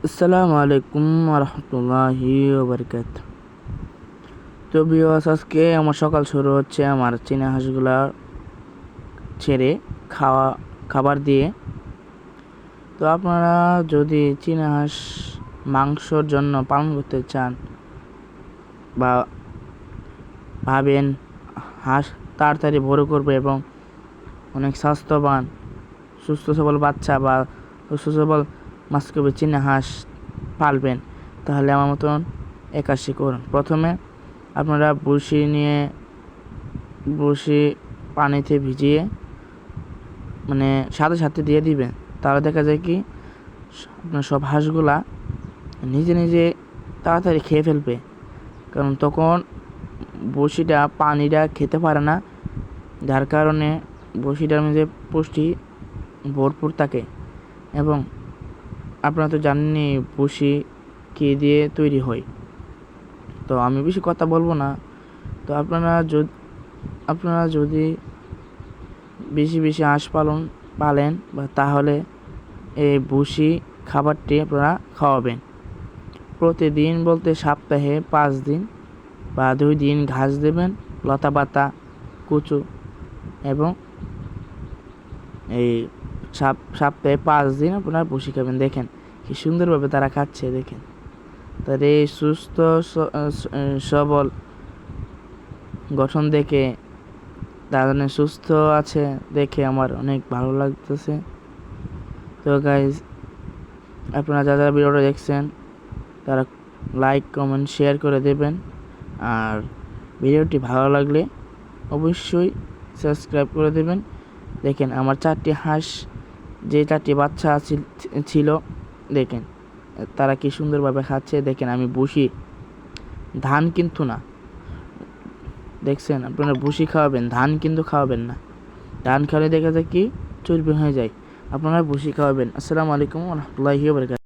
আসসালামু আলাইকুম রহমতুল্লাহি বারকাতুহু। তো ভিউয়ার্স, আজকে আমার সকাল শুরু হচ্ছে আমার চীনা হাঁসগুলা ছেড়ে খাবার দিয়ে। তো আপনারা যদি চীনা হাঁস মাংসর জন্য পালন করতে চান বা ভাবেন হাঁস তাড়াতাড়ি বড় করবে এবং অনেক স্বাস্থ্যবান সুস্থ সবল বাচ্চা বা সুস্থ সবল মাস্কবি চীনা হাঁস পালবেন, তাহলে আমার মতন এক কাজটি করুন। প্রথমে আপনারা বড়শি পানিতে ভিজিয়ে সাথে সাথে দিয়ে দিবেন। তাহলে দেখা যায় কি আপনার সব হাঁসগুলা নিজে নিজে তাড়াতাড়ি খেয়ে ফেলবে, কারণ তখন বড়শিটা পানিটা খেতে পারে না, যার কারণে বড়শিটার মধ্যে পুষ্টি ভরপুর থাকে। এবং আপনারা তো জানেনই বড়শি কী দিয়ে তৈরি হয়, তো আমি বেশি কথা বলবো না। তো আপনারা যদি বেশি বেশি হাঁস পালেন তাহলে এই ভুসি খাবারটি আপনারা খাওয়াবেন। প্রতিদিন বলতে সপ্তাহে 5 দিন বা 2 দিন ঘাস দেবেন, লতা পাতা, কুচু, এবং এই সপ্তাহে 5 দিন আপনারা ভুসি খাবেন। দেখেন কি সুন্দরভাবে তারা খাচ্ছে, দেখেন তাদের এই সুস্থ সবল গঠন দেখে, তারা সুস্থ আছে দেখে আমার অনেক ভালো লাগতেছে। তো গাইজ, আপনারা যারা ভিডিওটা দেখছেন তারা লাইক কমেন্ট শেয়ার করে দেবেন, আর ভিডিওটি ভালো লাগলে অবশ্যই সাবস্ক্রাইব করে দেবেন। দেখেন আমার 4টি হাঁস, যে 4টি বাচ্চা ছিল, দেখেন তারা কি সুন্দরভাবে খাচ্ছে। দেখেন আমি ভুসি, ধান কিন্তু না, দেখছেন আপনারা ভুসি খাওয়াবেন, ধান কিন্তু খাওয়াবেন না। ধান খাওয়ালে দেখা যায় কি চর্বি হয়ে যায়। আপনারা ভুসি খাওয়াবেন। আসসালামু আলাইকুম ওয়া রাহমাতুল্লাহি ওয়া বারাকাতুহু।